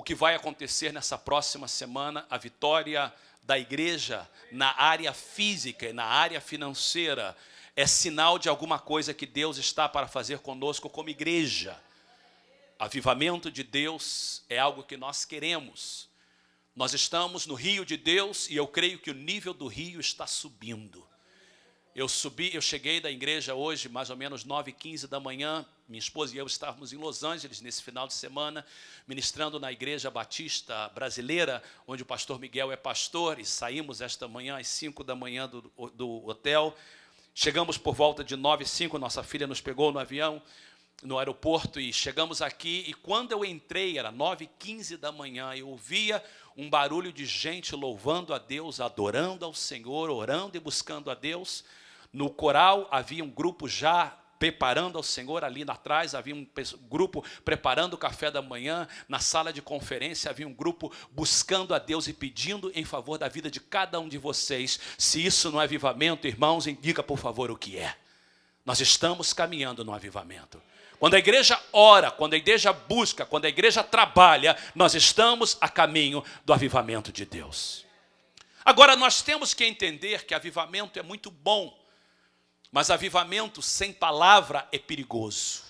que vai acontecer nessa próxima semana, a vitória da igreja na área física e na área financeira, é sinal de alguma coisa que Deus está para fazer conosco como igreja. Avivamento de Deus é algo que nós queremos. Nós estamos no rio de Deus e eu creio que o nível do rio está subindo. Eu cheguei da igreja hoje, mais ou menos 9h15 da manhã. Minha esposa e eu estávamos em Los Angeles nesse final de semana, ministrando na Igreja Batista Brasileira, onde o pastor Miguel é pastor, e saímos esta manhã às 5 da manhã do hotel. Chegamos por volta de 9h05, nossa filha nos pegou no avião, no aeroporto, e chegamos aqui, e quando eu entrei, era 9h15 da manhã, eu ouvia um barulho de gente louvando a Deus, adorando ao Senhor, orando e buscando a Deus. No coral havia um grupo já preparando ao Senhor, ali atrás havia um grupo preparando o café da manhã, na sala de conferência havia um grupo buscando a Deus e pedindo em favor da vida de cada um de vocês. Se isso não é avivamento, irmãos, indica por favor o que é. Nós estamos caminhando no avivamento. Quando a igreja ora, quando a igreja busca, quando a igreja trabalha, nós estamos a caminho do avivamento de Deus. Agora, nós temos que entender que avivamento é muito bom, mas avivamento sem palavra é perigoso.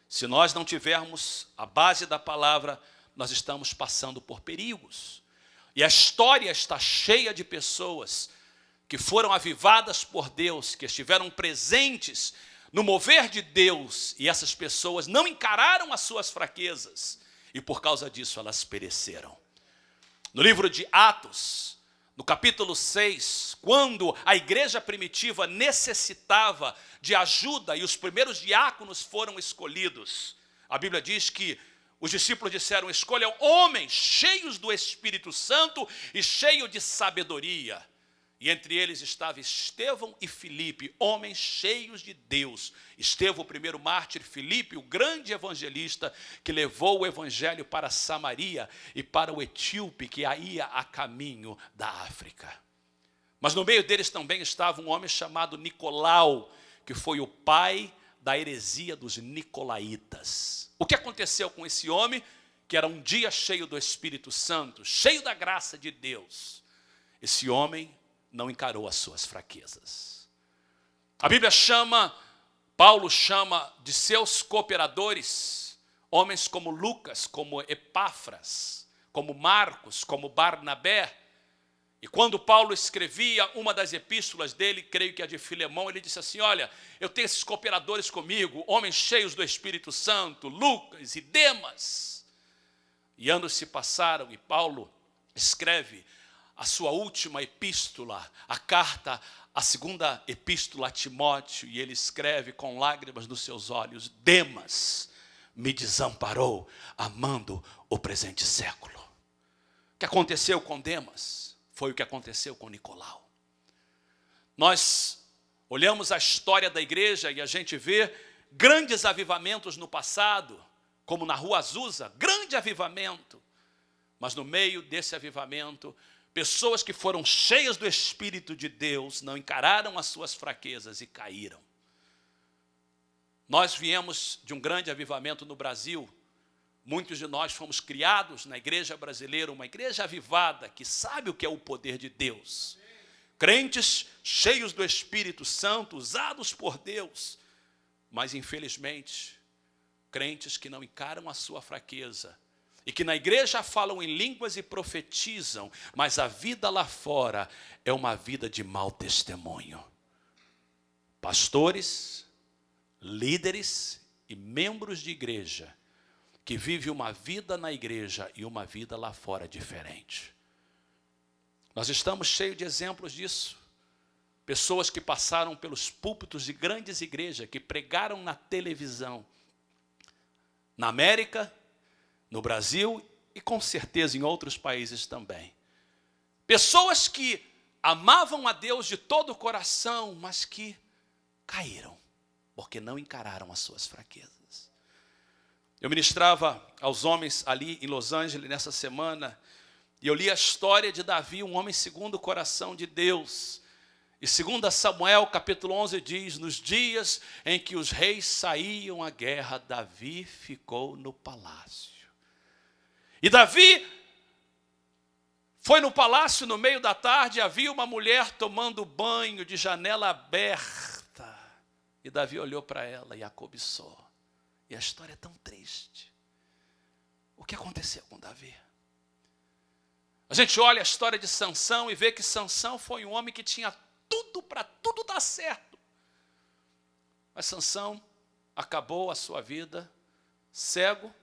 Se nós não tivermos a base da palavra, nós estamos passando por perigos. E a história está cheia de pessoas que foram avivadas por Deus, que estiveram presentes no mover de Deus, e essas pessoas não encararam as suas fraquezas, e por causa disso elas pereceram. No livro de Atos, no capítulo 6, quando a igreja primitiva necessitava de ajuda e os primeiros diáconos foram escolhidos, a Bíblia diz que os discípulos disseram: escolham homens cheios do Espírito Santo e cheios de sabedoria. E entre eles estava Estevão e Filipe, homens cheios de Deus. Estevão, o primeiro mártir, Filipe, o grande evangelista, que levou o evangelho para Samaria e para o etíope, que ia a caminho da África. Mas no meio deles também estava um homem chamado Nicolau, que foi o pai da heresia dos nicolaítas. O que aconteceu com esse homem, que era um dia cheio do Espírito Santo, cheio da graça de Deus? Esse homem não encarou as suas fraquezas. A Bíblia Paulo chama de seus cooperadores, homens como Lucas, como Epáfras, como Marcos, como Barnabé. E quando Paulo escrevia uma das epístolas dele, creio que a de Filemão, ele disse assim: olha, eu tenho esses cooperadores comigo, homens cheios do Espírito Santo, Lucas e Demas. E anos se passaram e Paulo escreve a sua última epístola, a carta, a segunda epístola a Timóteo, e ele escreve com lágrimas nos seus olhos: Demas me desamparou, amando o presente século. O que aconteceu com Demas foi o que aconteceu com Nicolau. Nós olhamos a história da igreja e a gente vê grandes avivamentos no passado, como na Rua Azusa, grande avivamento. Mas no meio desse avivamento, pessoas que foram cheias do Espírito de Deus não encararam as suas fraquezas e caíram. Nós viemos de um grande avivamento no Brasil. Muitos de nós fomos criados na igreja brasileira, uma igreja avivada, que sabe o que é o poder de Deus. Crentes cheios do Espírito Santo, usados por Deus. Mas, infelizmente, crentes que não encaram a sua fraqueza, e que na igreja falam em línguas e profetizam, mas a vida lá fora é uma vida de mau testemunho. Pastores, líderes e membros de igreja que vivem uma vida na igreja e uma vida lá fora diferente. Nós estamos cheios de exemplos disso. Pessoas que passaram pelos púlpitos de grandes igrejas, que pregaram na televisão, na América, no Brasil e com certeza em outros países também. Pessoas que amavam a Deus de todo o coração, mas que caíram, porque não encararam as suas fraquezas. Eu ministrava aos homens ali em Los Angeles nessa semana, e eu li a história de Davi, um homem segundo o coração de Deus. E 2 Samuel, capítulo 11, diz: nos dias em que os reis saíam à guerra, Davi ficou no palácio. E Davi foi no palácio no meio da tarde, havia uma mulher tomando banho de janela aberta. E Davi olhou para ela e a cobiçou. E a história é tão triste. O que aconteceu com Davi? A gente olha a história de Sansão e vê que Sansão foi um homem que tinha tudo para tudo dar certo. Mas Sansão acabou a sua vida cego,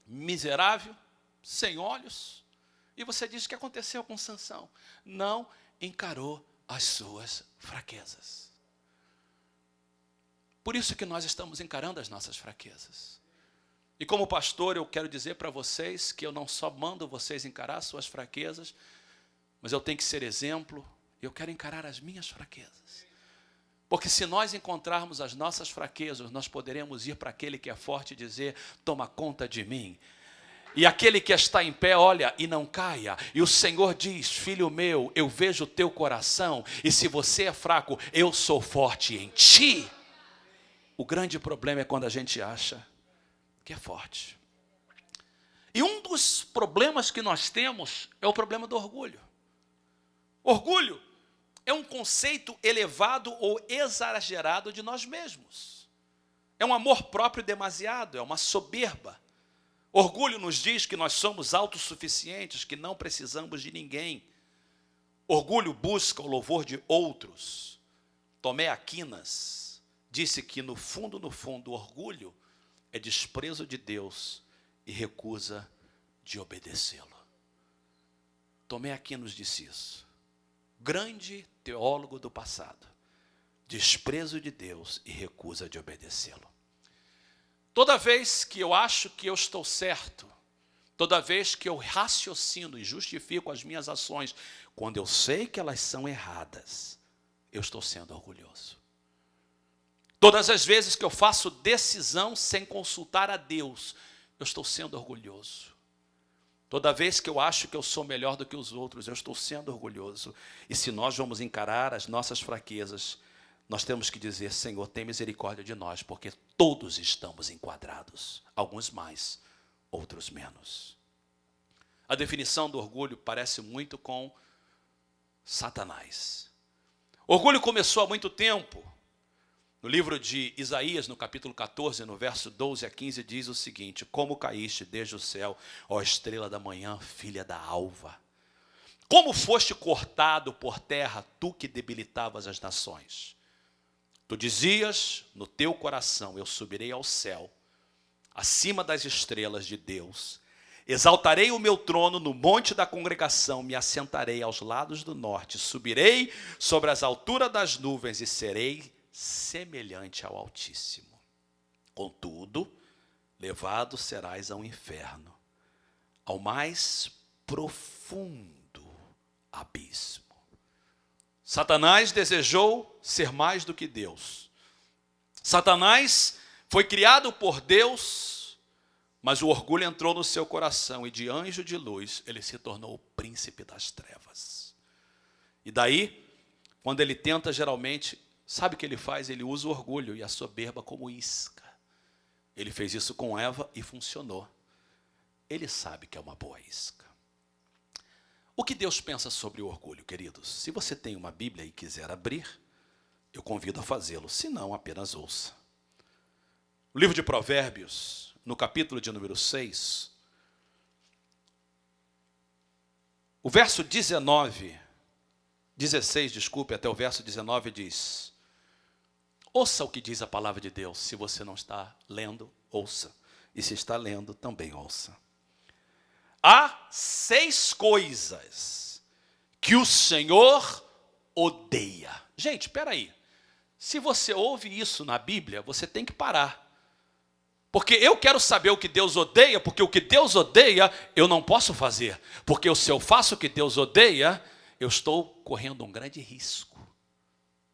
miserável, sem olhos. E você diz o que aconteceu com Sansão? Não encarou as suas fraquezas. Por isso que nós estamos encarando as nossas fraquezas. E como pastor, eu quero dizer para vocês que eu não só mando vocês encarar as suas fraquezas, mas eu tenho que ser exemplo, eu quero encarar as minhas fraquezas. Porque se nós encontrarmos as nossas fraquezas, nós poderemos ir para aquele que é forte e dizer, toma conta de mim. E aquele que está em pé, olha, e não caia. E o Senhor diz, filho meu, eu vejo o teu coração, e se você é fraco, eu sou forte em ti. O grande problema é quando a gente acha que é forte. E um dos problemas que nós temos é o problema do orgulho. Orgulho é um conceito elevado ou exagerado de nós mesmos. É um amor próprio demasiado, é uma soberba. Orgulho nos diz que nós somos autossuficientes, que não precisamos de ninguém. Orgulho busca o louvor de outros. Tomé Aquinas disse que no fundo, o orgulho é desprezo de Deus e recusa de obedecê-lo. Tomé Aquinas disse isso. Grande teólogo do passado. Desprezo de Deus e recusa de obedecê-lo. Toda vez que eu acho que eu estou certo, toda vez que eu raciocino e justifico as minhas ações, quando eu sei que elas são erradas, eu estou sendo orgulhoso. Todas as vezes que eu faço decisão sem consultar a Deus, eu estou sendo orgulhoso. Toda vez que eu acho que eu sou melhor do que os outros, eu estou sendo orgulhoso. E se nós vamos encarar as nossas fraquezas, nós temos que dizer, Senhor, tem misericórdia de nós, porque todos estamos enquadrados. Alguns mais, outros menos. A definição do orgulho parece muito com Satanás. Orgulho começou há muito tempo. No livro de Isaías, no capítulo 14, no verso 12 a 15, diz o seguinte, como caíste desde o céu, ó estrela da manhã, filha da alva. Como foste cortado por terra, tu que debilitavas as nações. Tu dizias no teu coração, eu subirei ao céu, acima das estrelas de Deus. Exaltarei o meu trono no monte da congregação, me assentarei aos lados do norte, subirei sobre as alturas das nuvens e serei semelhante ao Altíssimo. Contudo, levado serás ao inferno, ao mais profundo abismo. Satanás desejou ser mais do que Deus. Satanás foi criado por Deus, mas o orgulho entrou no seu coração e de anjo de luz ele se tornou o príncipe das trevas. E daí, quando ele tenta geralmente, sabe o que ele faz? Ele usa o orgulho e a soberba como isca. Ele fez isso com Eva e funcionou. Ele sabe que é uma boa isca. O que Deus pensa sobre o orgulho, queridos? Se você tem uma Bíblia e quiser abrir, eu convido a fazê-lo. Se não, apenas ouça. O livro de Provérbios, no capítulo de número 6, o verso 16, até o verso 19 diz, ouça o que diz a palavra de Deus. Se você não está lendo, ouça. E se está lendo, também ouça. Há 6 coisas que o Senhor odeia. Gente, espera aí. Se você ouve isso na Bíblia, você tem que parar. Porque eu quero saber o que Deus odeia, porque o que Deus odeia, eu não posso fazer. Porque se eu faço o que Deus odeia, eu estou correndo um grande risco.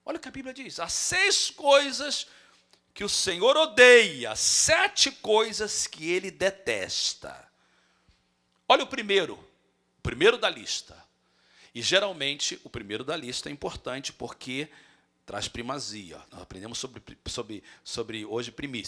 Olha o que a Bíblia diz. Há 6 coisas que o Senhor odeia, 7 coisas que Ele detesta. Olha o primeiro da lista. E geralmente o primeiro da lista é importante porque traz primazia. Nós aprendemos sobre hoje primícia.